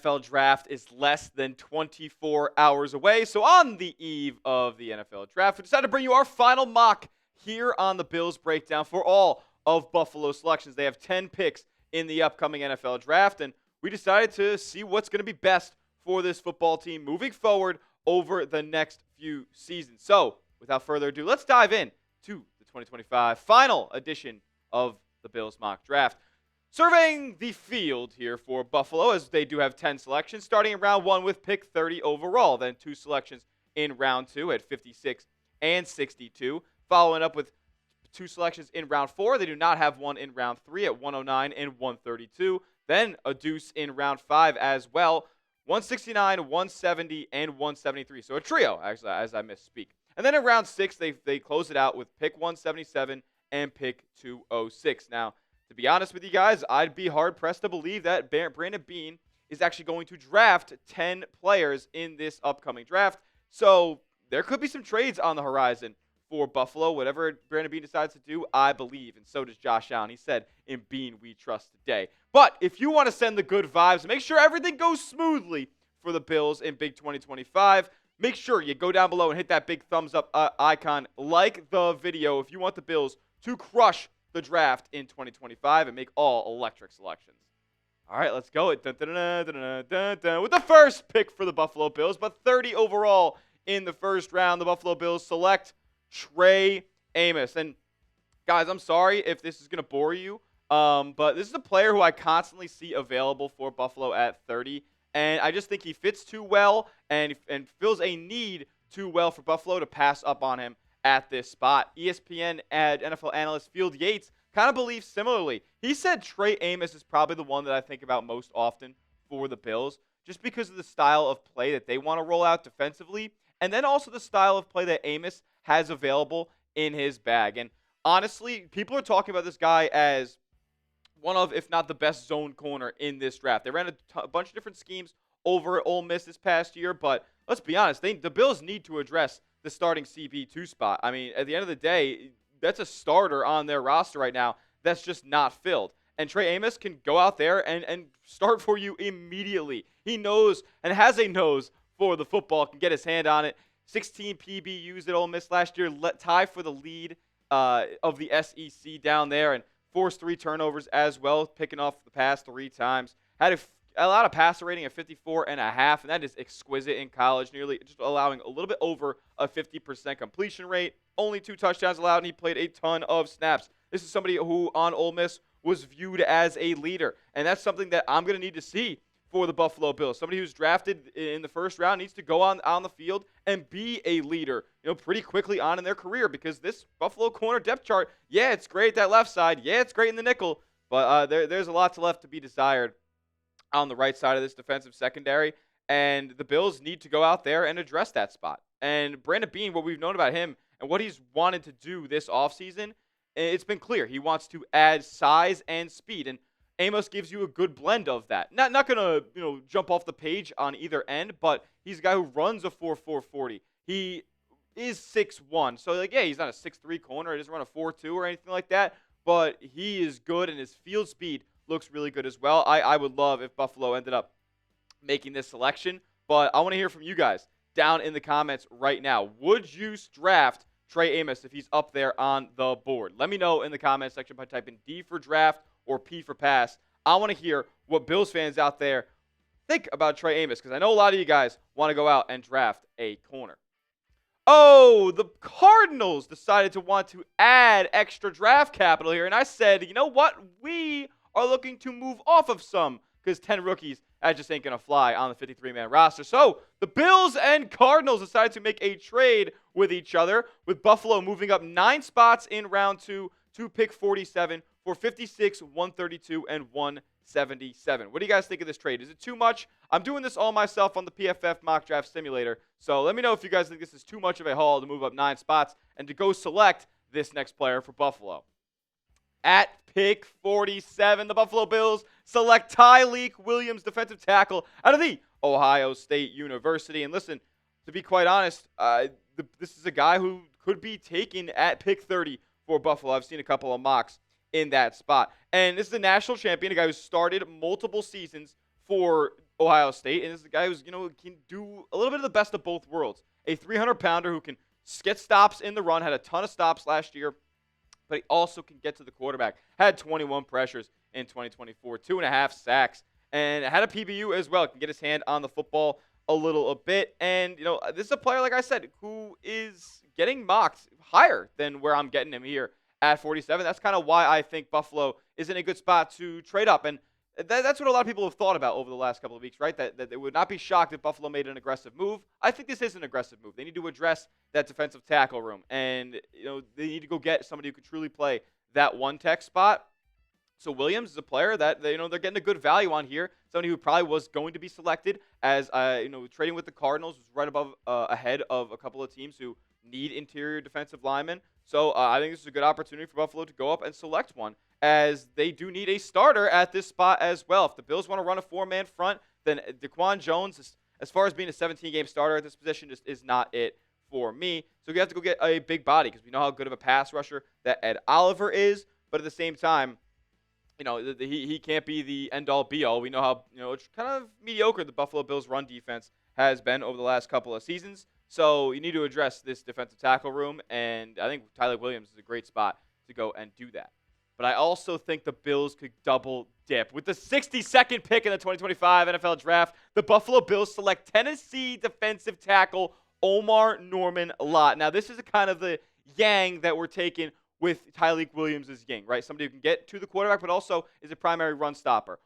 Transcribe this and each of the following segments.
NFL draft is less than 24 hours away. So on the eve of the NFL draft, we decided to bring you our final mock here on the Bills Breakdown for all of Buffalo's selections. They have 10 picks in the upcoming NFL draft, and we decided to see what's going to be best for this football team moving forward over the next few seasons. So without further ado, let's dive in to the 2025 final edition of the Bills mock draft. Surveying the field here for Buffalo, as they do have 10 selections, starting in round 1 with pick 30 overall, then 2 selections in round 2 at 56 and 62, following up with 2 selections in round 4. They do not have one in round 3 at 109 and 132, then a deuce in round 5 as well, 169, 170, and 173. So a trio, actually, as I misspeak. And then in round 6, they close it out with pick 177 and pick 206. Now, to be honest with you guys, I'd be hard-pressed to believe that Brandon Beane is actually going to draft 10 players in this upcoming draft. So there could be some trades on the horizon for Buffalo. Whatever Brandon Beane decides to do, I believe. And so does Josh Allen. He said, "In Beane we trust today." But if you want to send the good vibes, make sure everything goes smoothly for the Bills in Big 2025. Make sure you go down below and hit that big thumbs up icon. Like the video if you want the Bills to crush the draft in 2025 and make all electric selections. All right, let's go. With the first pick for the Buffalo Bills, but 30 overall in the first round, the Buffalo Bills select Trey Amos. And guys, I'm sorry if this is going to bore you, but this is a player who I constantly see available for Buffalo at 30, and I just think he fits too well and fills a need too well for Buffalo to pass up on him at this spot. ESPN NFL analyst Field Yates kind of believes similarly. He said Trey Amos is probably the one that I think about most often for the Bills, just because of the style of play that they want to roll out defensively, and then also the style of play that Amos has available in his bag. And honestly, people are talking about this guy as one of, if not the best zone corner in this draft. They ran a bunch of different schemes over at Ole Miss this past year, but let's be honest, the Bills need to address the starting CB2 spot. I mean, at the end of the day, that's a starter on their roster right now that's just not filled. And Trey Amos can go out there and start for you immediately. He knows and has a nose for the football, can get his hand on it. 16 PBUs at Ole Miss last year, tie for the lead of the SEC down there, and forced 3 turnovers as well, picking off the pass 3 times. Had a lot of passer rating at 54.5, and that is exquisite in college, nearly just allowing a little bit over a 50% completion rate. Only 2 touchdowns allowed, and he played a ton of snaps. This is somebody who on Ole Miss was viewed as a leader, and that's something that I'm going to need to see for the Buffalo Bills. Somebody who's drafted in the first round needs to go on the field and be a leader, pretty quickly on in their career, because this Buffalo corner depth chart, yeah, it's great at that left side, yeah, it's great in the nickel, but there's a lot left to be desired on the right side of this defensive secondary, and the Bills need to go out there and address that spot. And Brandon Beane, what we've known about him and what he's wanted to do this offseason, it's been clear. He wants to add size and speed, and Amos gives you a good blend of that. Not going to jump off the page on either end, but he's a guy who runs a 4.4 40. He is 6'1", so he's not a 6'3" corner. He doesn't run a 4.2 or anything like that, but he is good, and his field speed looks really good as well. I would love if Buffalo ended up making this selection, but I want to hear from you guys down in the comments right now. Would you draft Trey Amos if he's up there on the board? Let me know in the comment section by typing D for draft or P for pass. I want to hear what Bills fans out there think about Trey Amos, because I know a lot of you guys want to go out and draft a corner. Oh, the Cardinals decided to want to add extra draft capital here, and I said, you know what? We are looking to move off of some, because 10 rookies, that just ain't going to fly on the 53-man roster. So the Bills and Cardinals decided to make a trade with each other, with Buffalo moving up 9 spots in round 2 to pick 47 for 56, 132, and 177. What do you guys think of this trade? Is it too much? I'm doing this all myself on the PFF Mock Draft Simulator, so let me know if you guys think this is too much of a haul to move up 9 spots and to go select this next player for Buffalo. At pick 47, the Buffalo Bills select Tyleik Williams, defensive tackle out of the Ohio State University. And listen, to be quite honest, this is a guy who could be taken at pick 30 for Buffalo. I've seen a couple of mocks in that spot. And this is a national champion, a guy who started multiple seasons for Ohio State, and this is a guy who's, can do a little bit of the best of both worlds. A 300-pounder who can get stops in the run, had a ton of stops last year, but he also can get to the quarterback. Had 21 pressures in 2024, 2.5 sacks, and had a PBU as well. Can get his hand on the football a little bit. And, this is a player, like I said, who is getting mocked higher than where I'm getting him here at 47. That's kind of why I think Buffalo is in a good spot to trade up. And that's what a lot of people have thought about over the last couple of weeks, right? That they would not be shocked if Buffalo made an aggressive move. I think this is an aggressive move. They need to address that defensive tackle room. And, they need to go get somebody who could truly play that one-tech spot. So Williams is a player that they're getting a good value on here. Somebody who probably was going to be selected as trading with the Cardinals was right above ahead of a couple of teams who need interior defensive linemen. So I think this is a good opportunity for Buffalo to go up and select one, as they do need a starter at this spot as well. If the Bills want to run a 4-man front, then DaQuan Jones, as far as being a 17-game starter at this position, just is not it for me. So we have to go get a big body because we know how good of a pass rusher that Ed Oliver is. But at the same time, he can't be the end-all, be-all. We know how, it's kind of mediocre the Buffalo Bills' run defense has been over the last couple of seasons. So you need to address this defensive tackle room, and I think Tyler Williams is a great spot to go and do that. But I also think the Bills could double dip. With the 62nd pick in the 2025 NFL Draft, the Buffalo Bills select Tennessee defensive tackle Norman-Lott. Now, this is a kind of the yang that we're taking with Tyleik Williams' yin, right? Somebody who can get to the quarterback, but also is a primary run stopper.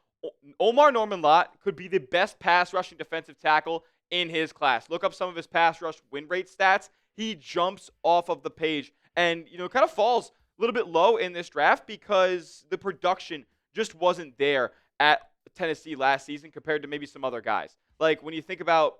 Norman-Lott could be the best pass rushing defensive tackle in his class. Look up some of his pass rush win rate stats. He jumps off of the page and, kind of falls a little bit low in this draft because the production just wasn't there at Tennessee last season compared to maybe some other guys. Like when you think about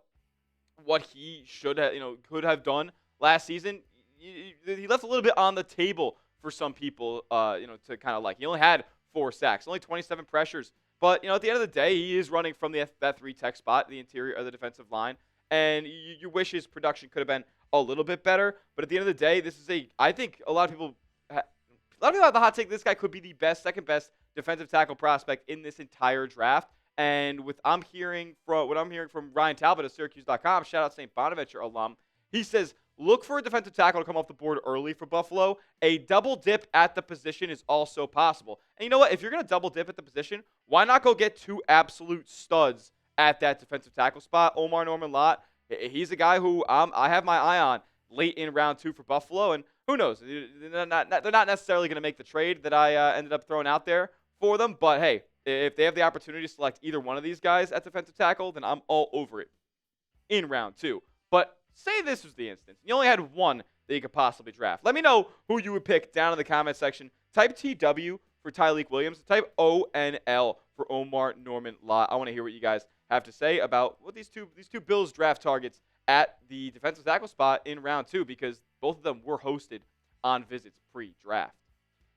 what he should have, could have done last season, he left a little bit on the table for some people, to kind of like. He only had 4 sacks, only 27 pressures. But, at the end of the day, he is running from that 3-tech spot, the interior of the defensive line. And you wish his production could have been a little bit better. But at the end of the day, this is I think a lot of people have the hot take. This guy could be the second best defensive tackle prospect in this entire draft. And what I'm hearing from Ryan Talbot of Syracuse.com, shout out St. Bonaventure alum, he says, look for a defensive tackle to come off the board early for Buffalo. A double dip at the position is also possible. And you know what? If you're going to double dip at the position, why not go get 2 absolute studs at that defensive tackle spot? Norman-Lott, he's a guy who I have my eye on late in round 2 for Buffalo. And who knows? They're not necessarily going to make the trade that I ended up throwing out there for them. But, hey, if they have the opportunity to select either one of these guys at defensive tackle, then I'm all over it in round 2. But say this was the instance. You only had one that you could possibly draft. Let me know who you would pick down in the comment section. Type TW for Tyleik Williams. Type ONL for Norman-Lott. I want to hear what you guys have to say about what these two Bills draft targets at the defensive tackle spot in round 2, because both of them were hosted on visits pre-draft.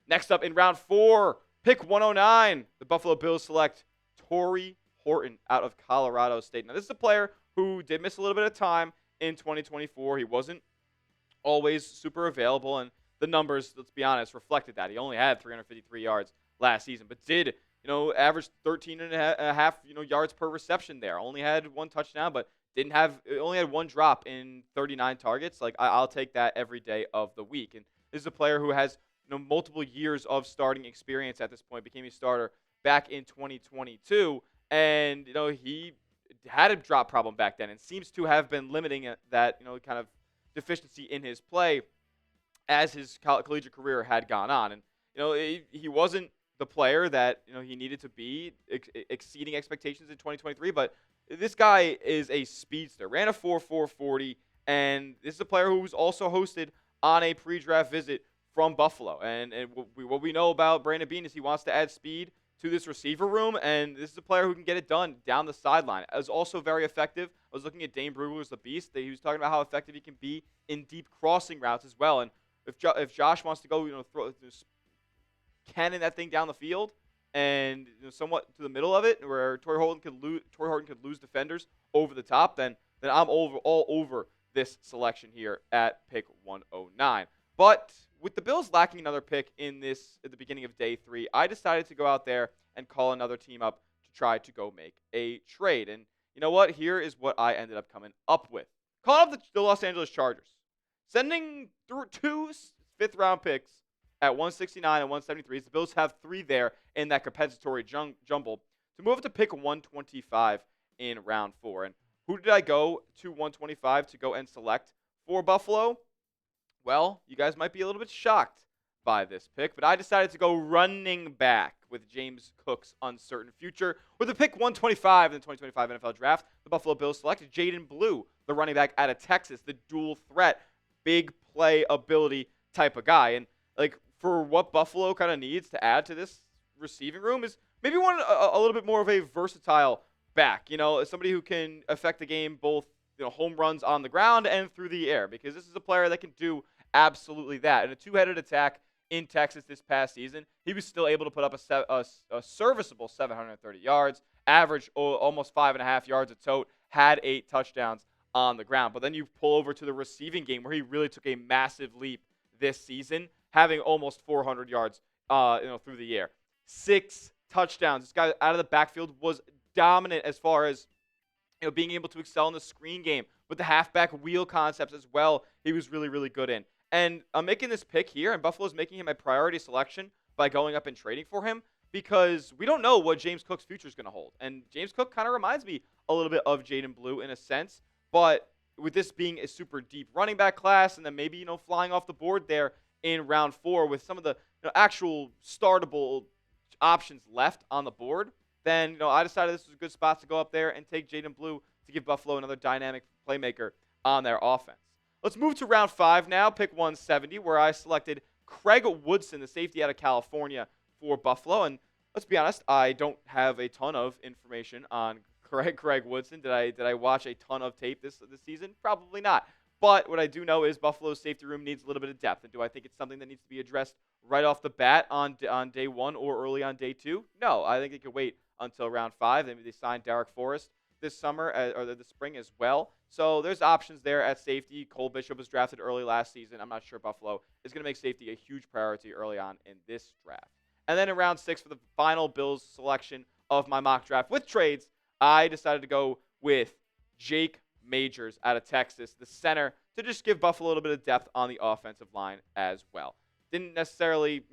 Next up in round 4, pick 109, the Buffalo Bills select Torrey Horton out of Colorado State. Now, this is a player who did miss a little bit of time in 2024. He wasn't always super available, and the numbers, let's be honest, reflected that. He only had 353 yards last season, but did, average 13 and a half, yards per reception there. Only had 1 touchdown, but only had 1 drop in 39 targets. Like, I'll take that every day of the week. And this is a player who has, multiple years of starting experience at this point, became a starter back in 2022, and, he had a drop problem back then and seems to have been limiting that, kind of deficiency in his play as his collegiate career had gone on. And, he wasn't the player that, he needed to be, exceeding expectations in 2023, but this guy is a speedster, ran a 4.4 40, and this is a player who was also hosted on a pre-draft visit from Buffalo. And what we know about Brandon Beane is he wants to add speed to this receiver room, and this is a player who can get it done down the sideline. Is also very effective. I was looking at Dane Brugler's The Beast. He was talking about how effective he can be in deep crossing routes as well. And if Josh wants to go, cannon that thing down the field and somewhat to the middle of it, where Torrey Horton could lose defenders over the top, then I'm all over this selection here at pick 109. But with the Bills lacking another pick at the beginning of day 3, I decided to go out there and call another team up to try to go make a trade. And you know what? Here is what I ended up coming up with. Calling up the Los Angeles Chargers, sending through 2 fifth-round picks at 169 and 173. The Bills have 3 there in that compensatory jumble to move up to pick 125 in round 4. And who did I go to 125 to go and select for Buffalo? Well, you guys might be a little bit shocked by this pick, but I decided to go running back with James Cook's uncertain future. With the pick 125 in the 2025 NFL Draft, the Buffalo Bills selected Jaden Blue, the running back out of Texas, the dual threat, big play ability type of guy. And like for what Buffalo kind of needs to add to this receiving room is maybe a little bit more of a versatile back. Somebody who can affect the game both home runs on the ground and through the air, because this is a player that can do absolutely that. In a two-headed attack in Texas this past season, he was still able to put up a serviceable 730 yards, averaged almost 5.5 yards a tote, had 8 touchdowns on the ground. But then you pull over to the receiving game where he really took a massive leap this season, having almost 400 yards through the air. 6 touchdowns. This guy out of the backfield was dominant as far as being able to excel in the screen game with the halfback wheel concepts as well. He was really, really good in. And I'm making this pick here, and Buffalo's making him a priority selection by going up and trading for him because we don't know what James Cook's future is going to hold. And James Cook kind of reminds me a little bit of Jaden Blue in a sense, but with this being a super deep running back class and then maybe, flying off the board there in round 4 with some of the actual startable options left on the board, then I decided this was a good spot to go up there and take Jaden Blue to give Buffalo another dynamic playmaker on their offense. Let's move to round 5 now, pick 170, where I selected Craig Woodson, the safety out of California, for Buffalo. And let's be honest, I don't have a ton of information on Craig Woodson. Did I watch a ton of tape this season? Probably not. But what I do know is Buffalo's safety room needs a little bit of depth. And do I think it's something that needs to be addressed right off the bat on day 1 or early on day 2? No, I think it could wait until round 5. Maybe they signed Derek Forrest this summer or the spring as well. So there's options there at safety. Cole Bishop was drafted early last season. I'm not sure Buffalo is going to make safety a huge priority early on in this draft. And then in round 6 for the final Bills selection of my mock draft with trades, I decided to go with Jake Majors out of Texas, the center, to just give Buffalo a little bit of depth on the offensive line as well. Didn't necessarily,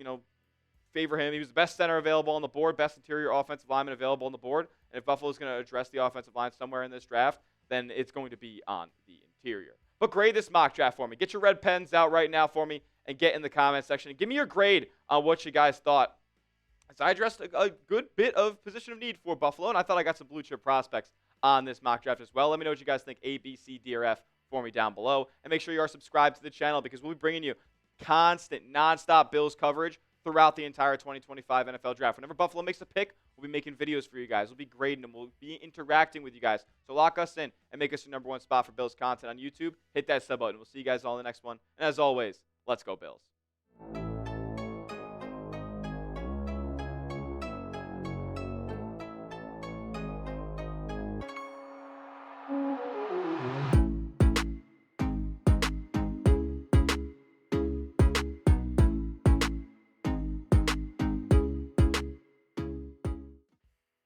favor him. He was the best center available on the board, best interior offensive lineman available on the board. And if Buffalo's going to address the offensive line somewhere in this draft, then it's going to be on the interior. But grade this mock draft for me. Get your red pens out right now for me and get in the comment section. And give me your grade on what you guys thought. So I addressed a good bit of position of need for Buffalo, and I thought I got some blue chip prospects on this mock draft as well. Let me know what you guys think, A, B, C, D, or F, for me down below. And make sure you are subscribed to the channel because we'll be bringing you constant, nonstop Bills coverage throughout the entire 2025 NFL Draft. Whenever Buffalo makes a pick, we'll be making videos for you guys. We'll be grading them. We'll be interacting with you guys. So lock us in and make us your #1 spot for Bills content on YouTube. Hit that sub button. We'll see you guys all in the next one. And as always, let's go Bills.